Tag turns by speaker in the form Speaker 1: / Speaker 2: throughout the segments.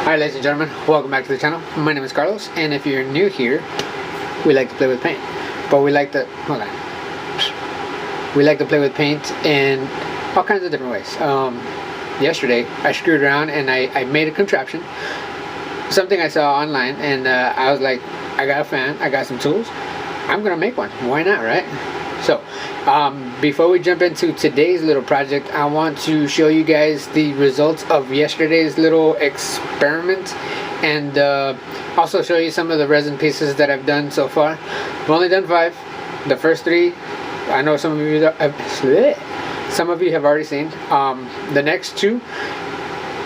Speaker 1: Alright, ladies and gentlemen, welcome back to the channel. My name is Carlos, and if you're new here, we like to play with paint. But we like to, we like to play with paint in all kinds of different ways. Yesterday, I screwed around and I made a contraption. Something I saw online, and I was like, I got a fan, I got some tools, I'm gonna make one. Why not, right? So, before we jump into today's little project, I want to show you guys the results of yesterday's little experiment, and also show you some of the resin pieces that I've done so far. I've only done 5. The first 3, I know some of you have already seen. The next 2,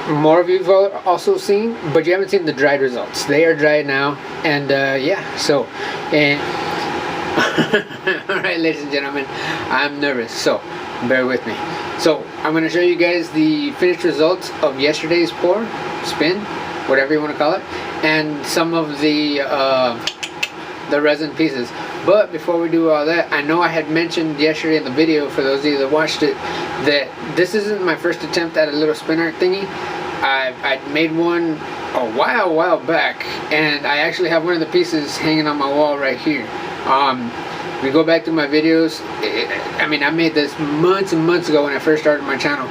Speaker 1: more of you have also seen, but you haven't seen the dried results. They are dried now, and yeah, so, and alright, ladies and gentlemen, I'm nervous, so bear with me. So I'm going to show you guys the finished results of yesterday's pour, spin, whatever you want to call it, and some of the resin pieces. But before we do all that, I know I had mentioned yesterday in the video, for those of you that watched it, that this isn't my first attempt at a little spin art thingy. I made one a while back, and I actually have one of the pieces hanging on my wall right here. If you go back to my videos, I mean, I made this months and months ago when I first started my channel.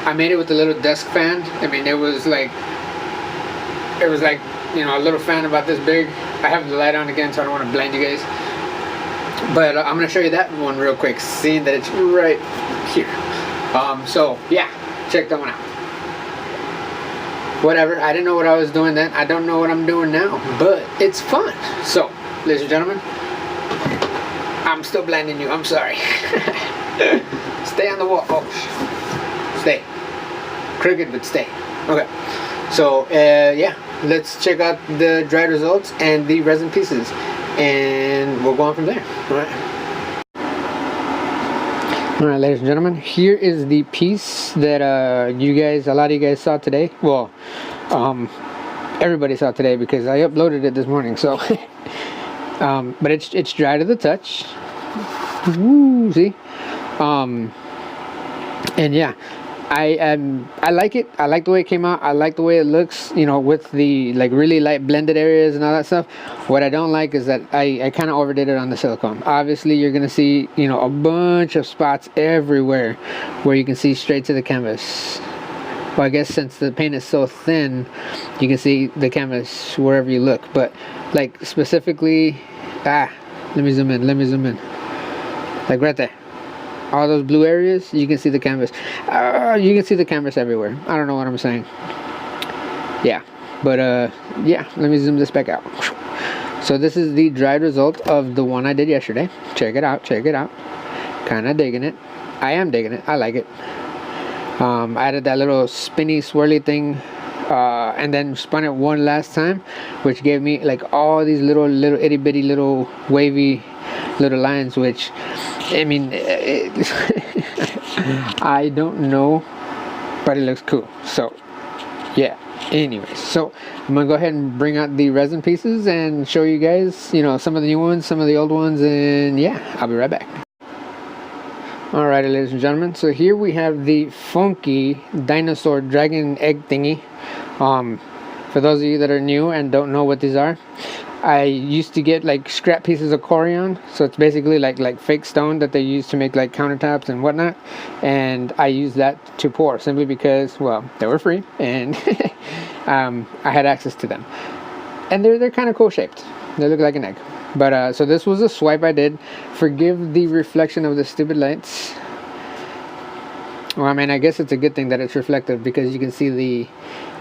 Speaker 1: I made it with a little desk fan. I mean, it was like, you know, a little fan about this big. I have the light on again, so I don't want to blind you guys. But I'm going to show you that one real quick, seeing that it's right here. So yeah, check that one out. Whatever, I didn't know what I was doing then. I don't know what I'm doing now, but it's fun. So, ladies and gentlemen, I'm still blinding you. I'm sorry. Stay on the wall. Oh, stay. Crooked, but stay. Okay. So, yeah, let's check out the dried results and the resin pieces, and we'll go on from there. All right. Alright, ladies and gentlemen, here is the piece that a lot of you guys saw today. Well, everybody saw today because I uploaded it this morning. So, but it's dry to the touch. Woo, see? And yeah, I like it. I like the way it came out. I like the way it looks, you know, with the like really light blended areas and all that stuff. What I don't like is that I kind of overdid it on the silicone. Obviously, you're gonna see, you know, a bunch of spots everywhere where you can see straight to the canvas. Well, I guess since the paint is so thin, you can see the canvas wherever you look. But like specifically, let me zoom in. Like right there. All those blue areas, you can see the canvas. You can see the canvas everywhere. I don't know what I'm saying. Yeah, but yeah, let me zoom this back out. So this is the dried result of the one I did yesterday. Check it out, check it out. Kind of digging it. I am digging it. I like it. I added that little spinny swirly thing, and then spun it one last time, which gave me like all these little itty bitty little wavy little lines, which, I mean, I don't know, but it looks cool. So yeah, anyways, so I'm gonna go ahead and bring out the resin pieces and show you guys, you know, some of the new ones, some of the old ones, and yeah, I'll be right back. Alrighty, ladies and gentlemen, so here we have the funky dinosaur dragon egg thingy. For those of you that are new and don't know what these are, I used to get like scrap pieces of corian, so it's basically like fake stone that they use to make like countertops and whatnot, and I used that to pour simply because, well, they were free and I had access to them, and they're kind of cool shaped. They look like an egg. But so this was a swipe I did. Forgive the reflection of the stupid lights. Well, I mean, I guess it's a good thing that it's reflective because you can see the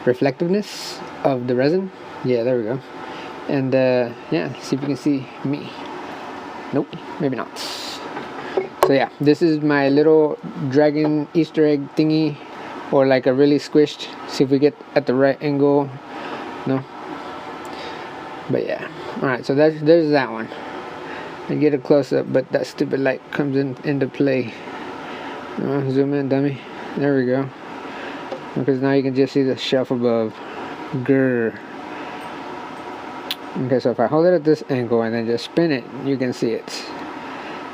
Speaker 1: reflectiveness of the resin. Yeah, there we go. And yeah, see if you can see me. Nope, maybe not. So yeah, this is my little dragon Easter egg thingy, or like a really squished. See if we get at the right angle. No, but yeah. All right, so there's that one. I get a close up, but that stupid light comes into play. Zoom in, dummy. There we go. Because now you can just see the shelf above. Grr. Okay, so if I hold it at this angle and then just spin it, you can see it.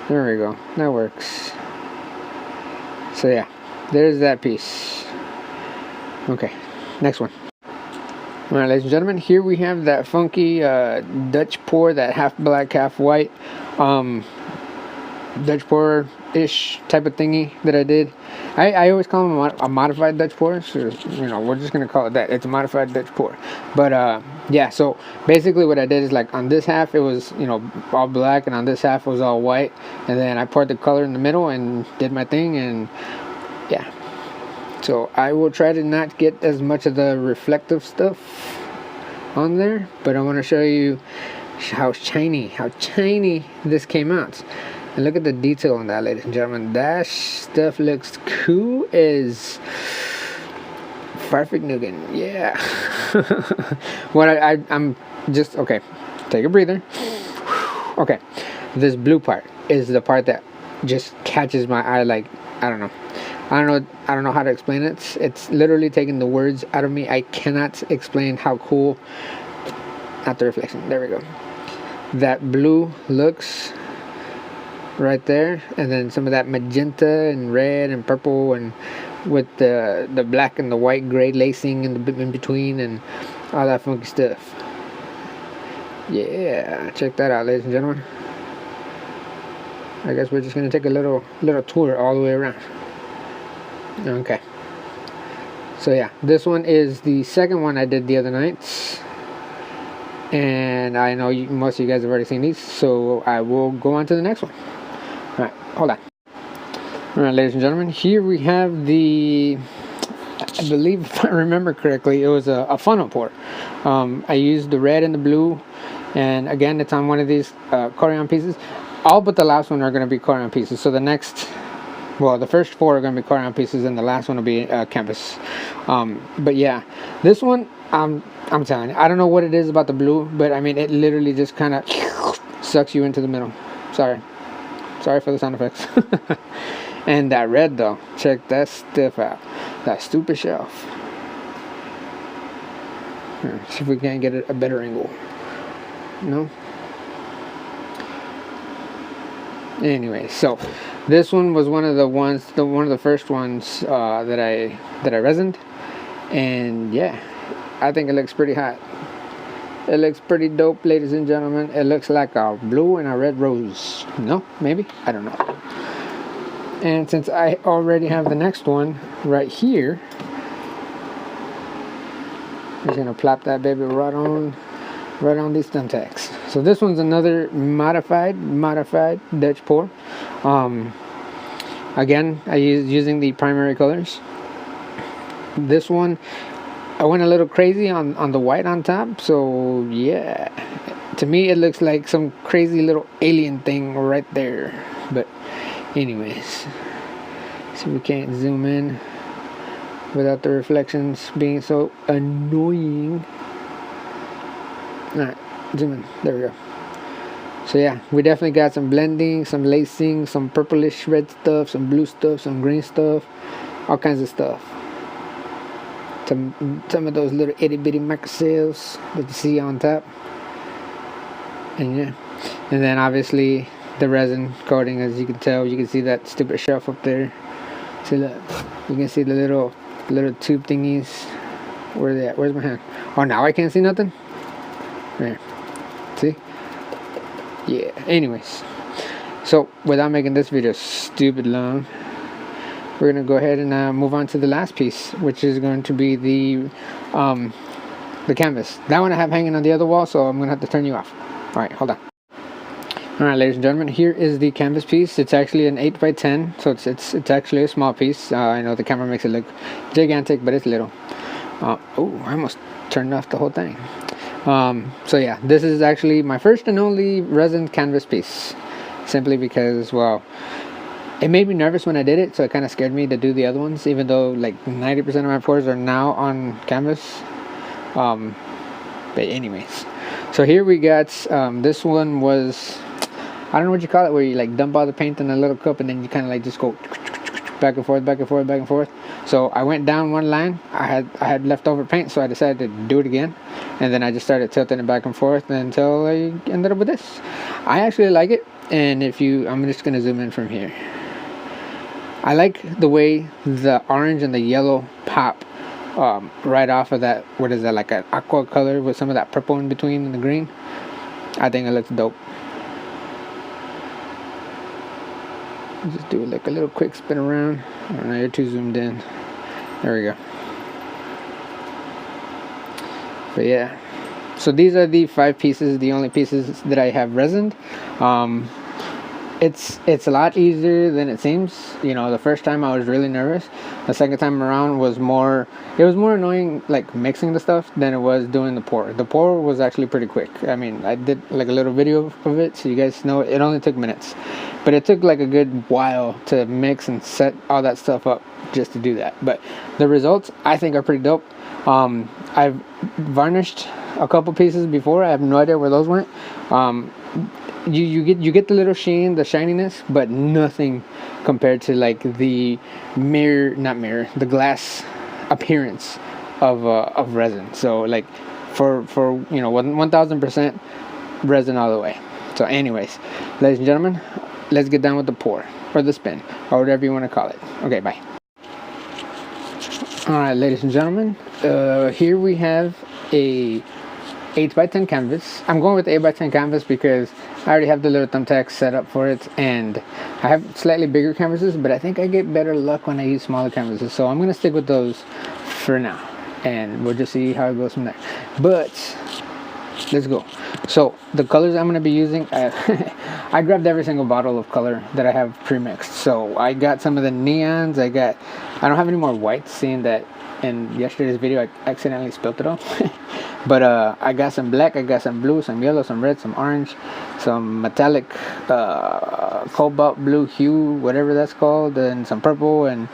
Speaker 1: There we go. That works. So yeah, there's that piece. Okay, next one. All right, ladies and gentlemen, here we have that funky Dutch pour, that half black, half white Dutch pour ish type of thingy that I did. I always call them a modified Dutch pour, so you know, we're just gonna call it that. It's a modified Dutch pour. But yeah, so basically what I did is, like, on this half it was, you know, all black, and on this half it was all white, and then I poured the color in the middle and did my thing. And yeah, so I will try to not get as much of the reflective stuff on there, but I want to show you how shiny this came out. And look at the detail on that, ladies and gentlemen. That stuff looks cool as Farfig Nugan. Yeah. What I'm just, okay, take a breather. Okay, this blue part is the part that just catches my eye. Like, I don't know how to explain it. It's literally taking the words out of me. I cannot explain how cool, not the reflection, there we go, that blue looks right there. And then some of that magenta and red and purple, and with the black and the white gray lacing in between, and all that funky stuff. Yeah, check that out, ladies and gentlemen. I guess we're just gonna take a little tour all the way around. Okay, so yeah, this one is the second one I did the other night, and I know most of you guys have already seen these, so I will go on to the next one. Alright, hold on. Alright, ladies and gentlemen, here we have the, I believe, if I remember correctly, it was a funnel pour. I used the red and the blue, and again, it's on one of these corian pieces. All but the last one are going to be corian pieces. So the next, well, the first 4 are going to be corian pieces, and the last one will be canvas. But yeah, this one, I'm telling you, I don't know what it is about the blue, but I mean, it literally just kind of sucks you into the middle. Sorry for the sound effects. And that red, though, check that stuff out. That stupid shelf. See if we can't get a better angle. No. Anyway, so this one was one of the first ones that I resined, and yeah, I think it looks pretty hot. It looks pretty dope, ladies and gentlemen. It looks like a blue and a red rose. No, maybe, I don't know. And since I already have the next one right here, I'm just gonna plop that baby right on these thumbtacks. So this one's another modified Dutch pour. Again, I using the primary colors. This one, I went a little crazy on the white on top. So yeah, to me it looks like some crazy little alien thing right there. But anyways, see if we can't zoom in without the reflections being so annoying. Alright, zoom in. There we go. So yeah, we definitely got some blending, some lacing, some purplish red stuff, some blue stuff, some green stuff, all kinds of stuff. Some of those little itty bitty microcells that you see on top. And yeah, and then obviously the resin coating, as you can tell. You can see that stupid shelf up there. See that? You can see the little tube thingies. Where are they at? Where's my hand? Oh, now I can't see nothing? There. See? Yeah. Anyways, so without making this video stupid long, we're gonna go ahead and move on to the last piece, which is going to be the canvas. That one I have hanging on the other wall, so I'm gonna have to turn you off. All right, hold on. All right, ladies and gentlemen, here is the canvas piece. It's actually an 8x10, so it's actually a small piece. I know the camera makes it look gigantic, but it's little. Oh, I almost turned off the whole thing. So yeah, this is actually my first and only resin canvas piece, simply because, well, it made me nervous when I did it, so it kind of scared me to do the other ones, even though like 90% of my pours are now on canvas. But anyways, so here we got this one was, I don't know what you call it, where you like dump all the paint in a little cup and then you kind of like just go back and forth, back and forth, back and forth. So I went down one line. I had leftover paint, so I decided to do it again, and then I just started tilting it back and forth until I ended up with this. I actually like it, and I'm just gonna zoom in from here. I like the way the orange and the yellow pop right off of that, what is that, like an aqua color with some of that purple in between and the green. I think it looks dope. Just do like a little quick spin around. I don't know, you're too zoomed in. There we go. But yeah, so these are the 5 pieces, the only pieces that I have resined. It's a lot easier than it seems. You know, the first time I was really nervous. The second time around was more annoying, like mixing the stuff, than it was doing the pour. The pour was actually pretty quick. I mean, I did like a little video of it, so you guys know it only took minutes. But it took like a good while to mix and set all that stuff up just to do that. But the results, I think, are pretty dope. I've varnished a couple pieces before. I have no idea where those went. You get the little sheen, the shininess, but nothing compared to like the the glass appearance of resin. So like for 1000% resin all the way. So anyways, ladies and gentlemen, let's get down with the pour or the spin or whatever you want to call it. Okay, bye. All right, ladies and gentlemen, here we have a 8x10 canvas. I'm going with the 8x10 canvas because I already have the little thumbtacks set up for it, and I have slightly bigger canvases, but I think I get better luck when I use smaller canvases, so I'm going to stick with those for now, and we'll just see how it goes from there. But let's go. So the colors I'm going to be using, I grabbed every single bottle of color that I have pre-mixed. So I got some of the neons. I don't have any more whites, seeing that in yesterday's video I accidentally spilled it all. But I got some black, I got some blue, some yellow, some red, some orange, some metallic cobalt blue hue, whatever that's called, and some purple. And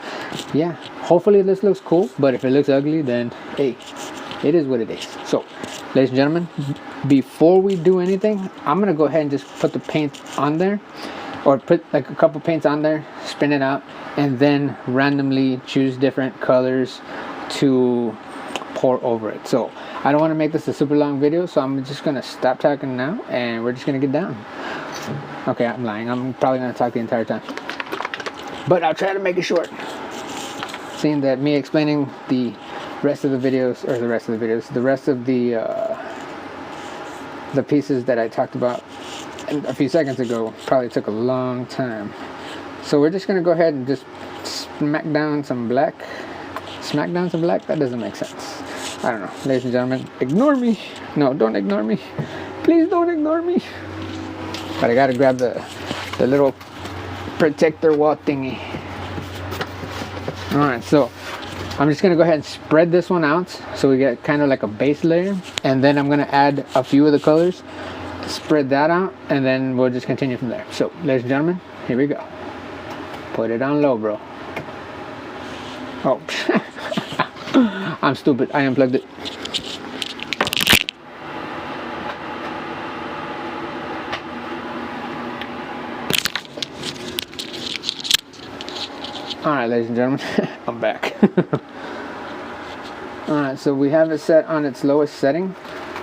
Speaker 1: yeah, hopefully this looks cool, but if it looks ugly, then hey, it is what it is. So ladies and gentlemen, before we do anything, I'm gonna go ahead and just put the paint on there, or put like a couple paints on there, spin it out, and then randomly choose different colors to pour over it. So I don't want to make this a super long video, so I'm just gonna stop talking now and we're just gonna get down. Okay, I'm lying. I'm probably gonna talk the entire time, but I'll try to make it short, seeing that me explaining the rest of the pieces that I talked about a few seconds ago probably took a long time. So we're just gonna go ahead and just smack down some black. That doesn't make sense. I don't know. Ladies and gentlemen, ignore me. No, don't ignore me. Please don't ignore me. But I gotta grab the little protector wall thingy. Alright, so I'm just gonna go ahead and spread this one out so we get kind of like a base layer, and then I'm gonna add a few of the colors, spread that out, and then we'll just continue from there. So ladies and gentlemen, here we go. Put it on low, bro. Oh, I'm stupid. I unplugged it. Alright, ladies and gentlemen, I'm back. Alright, so we have it set on its lowest setting.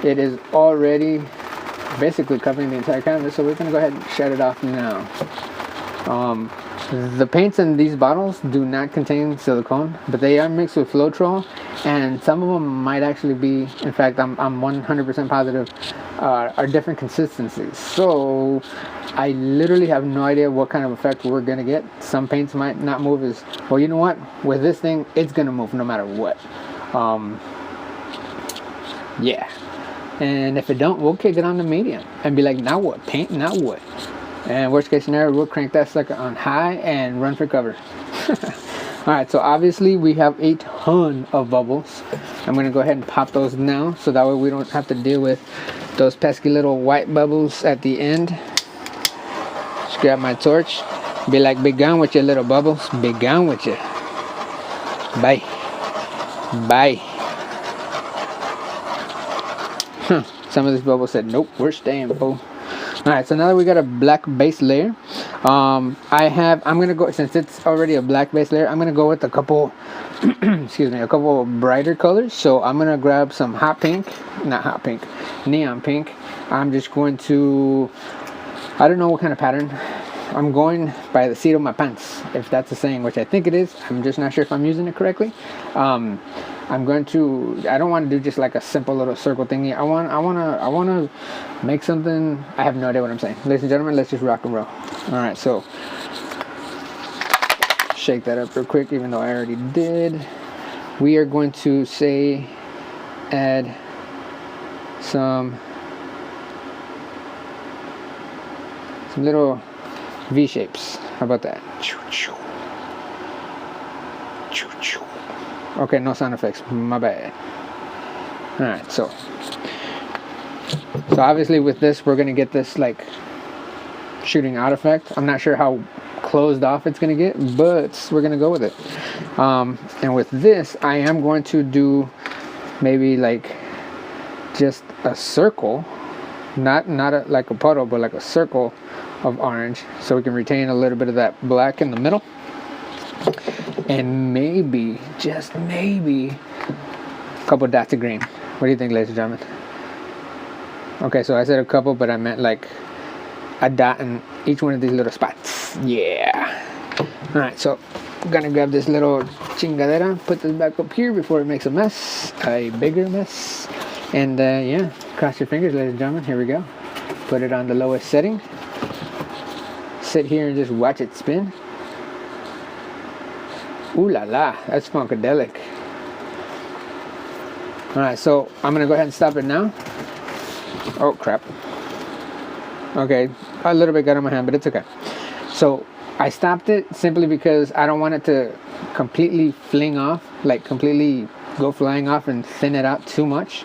Speaker 1: It is already basically covering the entire canvas, so we're going to go ahead and shut it off now. The paints in these bottles do not contain silicone, but they are mixed with Floetrol, and some of them might actually be, in fact, I'm 100% positive, are different consistencies. So I literally have no idea what kind of effect we're going to get. Some paints might not move as well. You know what? With this thing, it's going to move no matter what. Yeah. And if it don't, we'll kick it on the medium and be like, now what? Paint, now what? And worst case scenario, we'll crank that sucker on high and run for cover. Alright, so obviously we have a ton of bubbles. I'm going to go ahead and pop those now, so that way we don't have to deal with those pesky little white bubbles at the end. Just grab my torch. Be like, be gone with your little bubbles. Be gone with you. Bye. Bye. Some of these bubbles said, nope, we're staying, fool. Alright, so now that we got a black base layer, I'm gonna go, since it's already a black base layer, I'm gonna go with a couple excuse me, a couple brighter colors. So I'm gonna grab some neon pink. I'm just going to, I don't know what kind of pattern. I'm going by the seat of my pants, if that's a saying, which I think it is. I'm just not sure if I'm using it correctly. I don't want to do just like a simple little circle thingy. I want to make something. I have no idea what I'm saying. Ladies and gentlemen, let's just rock and roll. All right, so shake that up real quick, even though I already did. We are going to say add some little V shapes. How about that? Okay, no sound effects. My bad. All right, so obviously with this, we're gonna get this like shooting out effect. I'm not sure how closed off it's gonna get, but we're gonna go with it. And with this, I am going to do maybe like just a circle, not like a puddle, but like a circle of orange, so we can retain a little bit of that black in the middle, and maybe, just maybe, a couple dots of green. What do you think, ladies and gentlemen? Okay, so I said a couple, but I meant like a dot in each one of these little spots. Yeah. All right, so I'm gonna grab this little chingadera, put this back up here before it makes a mess, a bigger mess. And yeah, cross your fingers, ladies and gentlemen. Here we go. Put it on the lowest setting. Sit here and just watch it spin. Ooh la la, that's funkadelic. Alright, so I'm gonna go ahead and stop it now. Oh crap. Okay, a little bit got on my hand, but it's okay. So I stopped it simply because I don't want it to completely fling off, like completely go flying off and thin it out too much.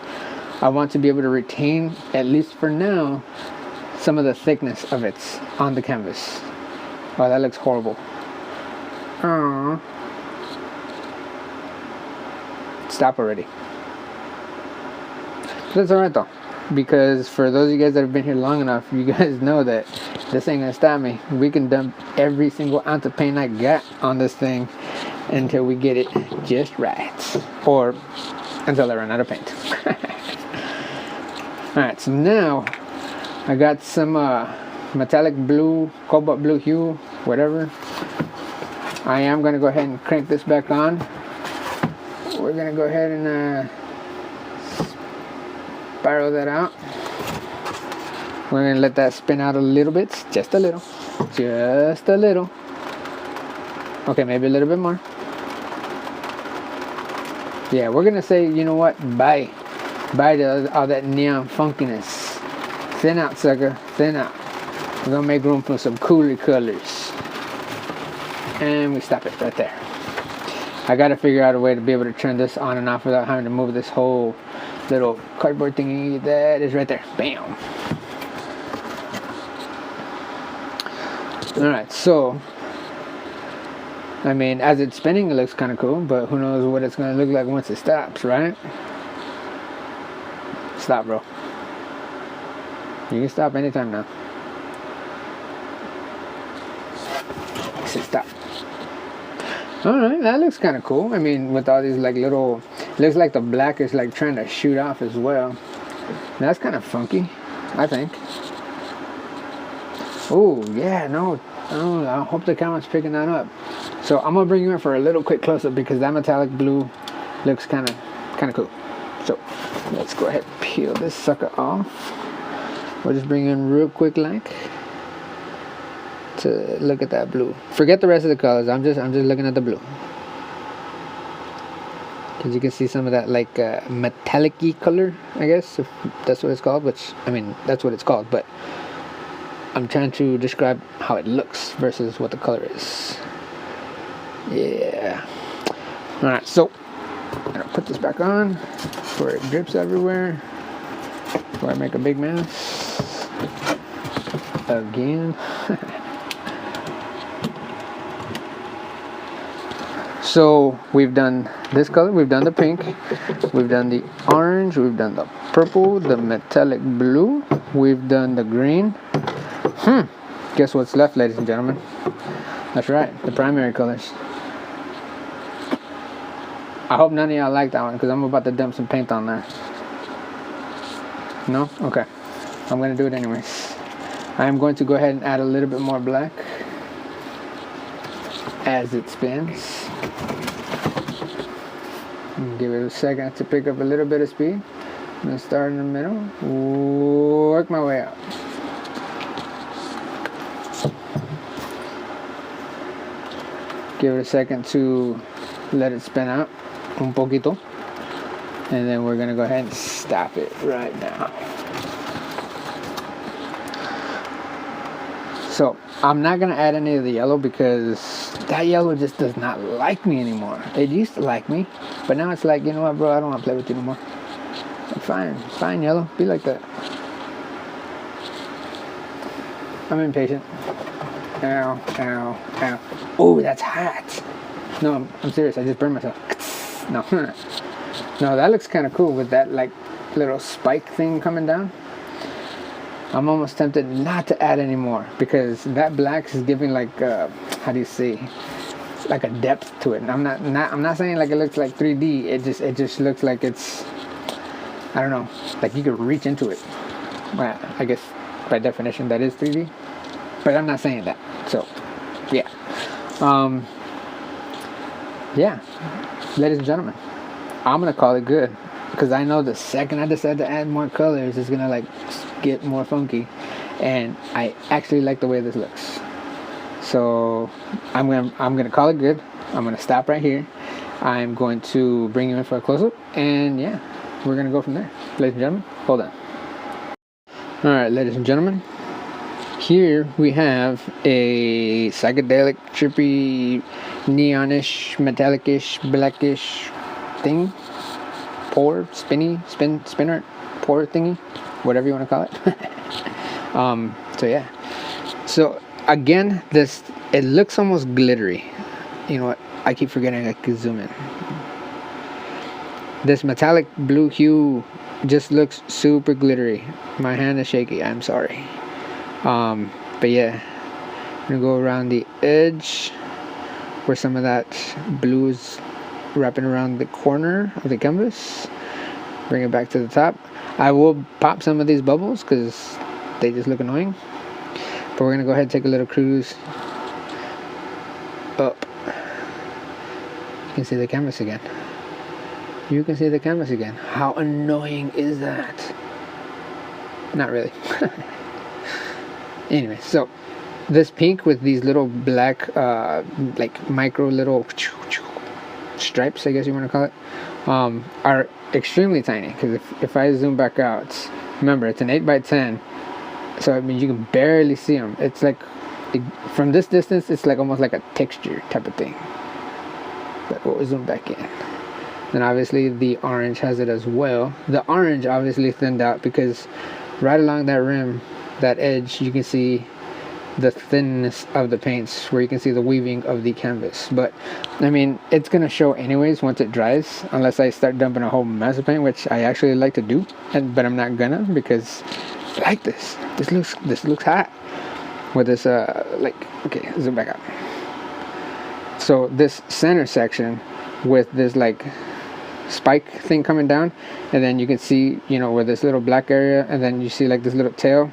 Speaker 1: I want to be able to retain, at least for now, some of the thickness of it on the canvas. Oh, that looks horrible. Stop already. That's alright though, because for those of you guys that have been here long enough, you guys know that this ain't gonna stop me. We can dump every single ounce of paint I got on this thing until we get it just right, or until I run out of paint. Alright, so now I got some metallic blue, cobalt blue hue, whatever. I am going to go ahead and crank this back on. We're going to go ahead and spiral that out. We're going to let that spin out a little bit, just a little. Just a little. Okay, maybe a little bit more. Yeah, we're going to say, you know what, bye. Bye to all that neon funkiness. Thin out, sucker, thin out. We're gonna make room for some cooler colors. And we stop it right there. I gotta figure out a way to be able to turn this on and off without having to move this whole little cardboard thingy that is right there. Bam. Alright, so I mean, as it's spinning, it looks kind of cool, but who knows what it's gonna look like once it stops, right? Stop, bro. You can stop anytime now. I said stop. Alright, that looks kind of cool. I mean, with all these like little, looks like the black is like trying to shoot off as well. That's kind of funky, I think. Oh yeah, no, I hope the camera's picking that up. So I'm gonna bring you in for a little quick close-up because that metallic blue looks kind of cool. So let's go ahead and peel this sucker off. We'll just bring in real quick like to look at that blue. Forget the rest of the colors. I'm just looking at the blue. Because you can see some of that like metallic-y color, I guess, if that's what it's called, which, I mean, that's what it's called, but I'm trying to describe how it looks versus what the color is. Yeah. Alright, so I'm gonna put this back on before it drips everywhere, before I make a big mess again. So we've done this color, we've done the pink, we've done the orange, we've done the purple, the metallic blue, we've done the green. Guess what's left, ladies and gentlemen? That's right, the primary colors. I hope none of y'all like that one because I'm about to dump some paint on there. No? Okay. I'm going to do it anyways. I am going to go ahead and add a little bit more black as it spins. Give it a second to pick up a little bit of speed. I'm gonna start in the middle, work my way out. Give it a second to let it spin out un poquito, and then we're gonna go ahead and stop it right now. So I'm not gonna add any of the yellow because that yellow just does not like me anymore. It used to like me, but now it's like, you know what, bro, I don't want to play with you no more. Like, fine, yellow, be like that. I'm impatient. Ow, ow, ow. Oh, that's hot. No, I'm serious. I just burned myself. No, no, that looks kind of cool with that like little spike thing coming down. I'm almost tempted not to add any more because that black is giving like how do you say, like a depth to it. And I'm not saying like it looks like 3D. It just looks like it's, I don't know, like you could reach into it. Well, I guess by definition that is 3D, but I'm not saying that. So yeah, yeah, ladies and gentlemen, I'm gonna call it good because I know the second I decide to add more colors, it's gonna like get more funky, and I actually like the way this looks. So I'm gonna call it good. I'm gonna stop right here. I'm going to bring you in for a close-up, and yeah, we're gonna go from there. Ladies and gentlemen, hold on. All right, ladies and gentlemen, here we have a psychedelic, trippy, neonish, metallic-ish, blackish thing. Spinner, pour thingy, whatever you want to call it. So yeah. So again, it looks almost glittery. You know what? I keep forgetting I could zoom in. This metallic blue hue just looks super glittery. My hand is shaky. I'm sorry. But yeah, I'm gonna go around the edge where some of that blue is wrapping around the corner of the canvas. Bring it back to the top. I will pop some of these bubbles because they just look annoying. But we're gonna go ahead and take a little cruise up. You can see the canvas again. You can see the canvas again. How annoying is that? Not really. Anyway, so this pink with these little black, like micro little stripes, I guess you want to call it, are extremely tiny. Because if I zoom back out, remember it's an 8x10, so I mean you can barely see them. It's like from this distance, it's like almost like a texture type of thing. But we'll zoom back in. Then obviously the orange has it as well. The orange obviously thinned out because right along that rim, that edge, you can see the thinness of the paints where you can see the weaving of the canvas. But I mean, it's gonna show anyways once it dries, unless I start dumping a whole mess of paint, which I actually like to do, but I'm not gonna because I like this. This looks hot with this like, okay, zoom back out. So this center section with this like spike thing coming down, and then you can see, you know, where this little black area, and then you see like this little tail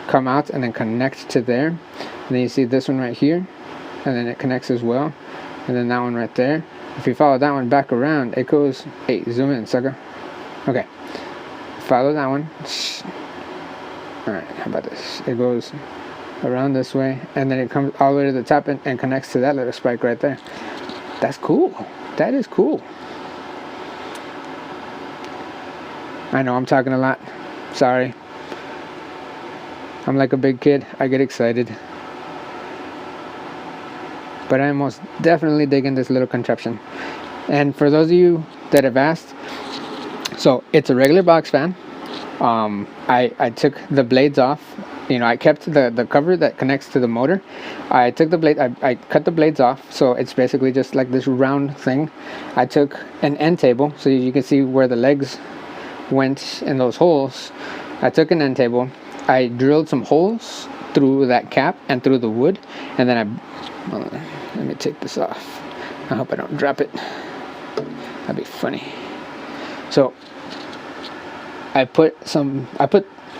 Speaker 1: come out and then connect to there, and then you see this one right here, and then it connects as well, and then that one right there. If you follow that one back around, it goes, hey, zoom in, sucker. Okay, follow that one. All right, how about this? It goes around this way, and then it comes all the way to the top and connects to that little spike right there. That's cool. That is cool. I know I'm talking a lot. Sorry. I'm like a big kid. I get excited. But I'm most definitely digging this little contraption. And for those of you that have asked, so it's a regular box fan. I took the blades off. You know, I kept the cover that connects to the motor. I took the blade, I cut the blades off, so it's basically just like this round thing. I took an end table, so you can see where the legs went in those holes. I took an end table. I drilled some holes through that cap and through the wood, and then let me take this off. I hope I don't drop it. That'd be funny. So I put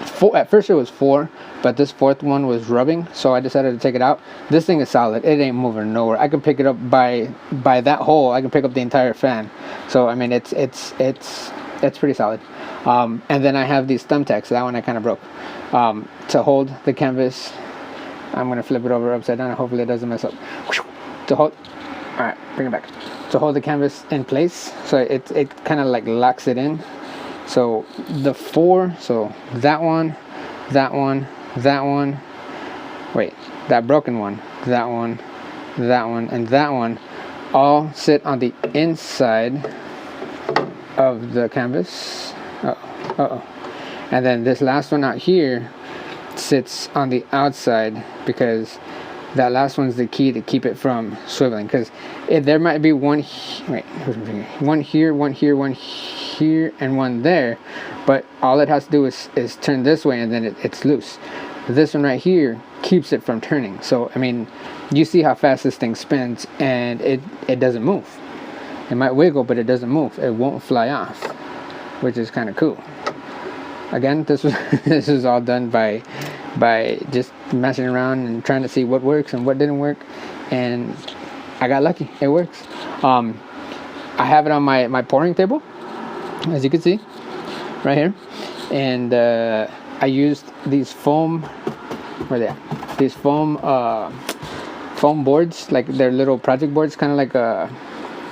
Speaker 1: four, at first it was 4, but this fourth one was rubbing, so I decided to take it out. This thing is solid. It ain't moving nowhere. I can pick it up by that hole. I can pick up the entire fan. So I mean, it's pretty solid. And then I have these thumbtacks. That one I kind of broke, to hold the canvas. I'm gonna flip it over upside down. Hopefully it doesn't mess up. To hold. All right, bring it back. To hold the canvas in place, so it kind of like locks it in. So the 4, so that one, that one, that one, wait, that broken one, that one, and that one, all sit on the inside of the canvas. And then this last one out here sits on the outside, because that last one's the key to keep it from swiveling, because there might be one here, one here, and one there, but all it has to do is turn this way, and then it's loose. This one right here keeps it from turning. So I mean, you see how fast this thing spins, and it doesn't move. It might wiggle, but it doesn't move. It won't fly off, which is kind of cool. Again, this was all done by just messing around and trying to see what works and what didn't work, and I got lucky. It works. I have it on my pouring table, as you can see right here, and I used these foam, where they at? These foam boards, like they're little project boards, kind of like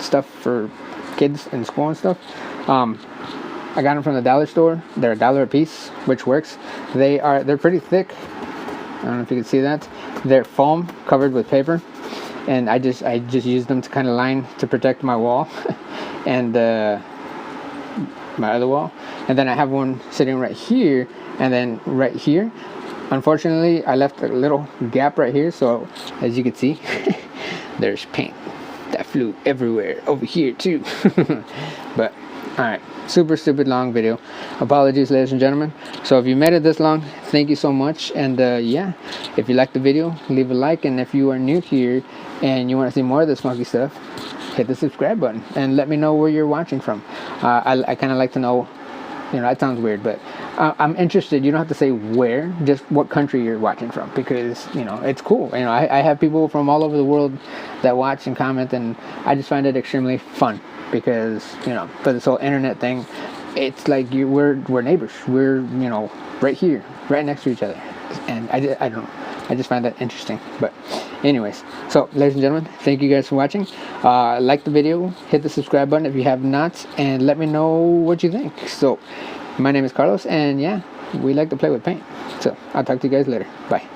Speaker 1: stuff for kids in school and stuff. I got them from the dollar store. They're $1 a piece, which works. They're pretty thick. I don't know if you can see that. They're foam covered with paper, and I just use them to kind of line to protect my wall and my other wall. And then I have one sitting right here, and then right here. Unfortunately, I left a little gap right here, so as you can see, there's paint that flew everywhere over here too. But alright, super stupid long video. Apologies, ladies and gentlemen. So if you made it this long, thank you so much. And yeah, if you liked the video, leave a like. And if you are new here and you want to see more of this funky stuff, hit the subscribe button and let me know where you're watching from. I kind of like to know, you know, that sounds weird, but I'm interested. You don't have to say where, just what country you're watching from, because, you know, it's cool. You know, I have people from all over the world that watch and comment, and I just find it extremely fun. Because, you know, for this whole internet thing, it's like we're neighbors. We're, you know, right here, right next to each other. And I don't know, I just find that interesting. But anyways, so ladies and gentlemen, thank you guys for watching. Like the video, hit the subscribe button if you have not, and let me know what you think. So my name is Carlos, and yeah, we like to play with paint. So I'll talk to you guys later. Bye.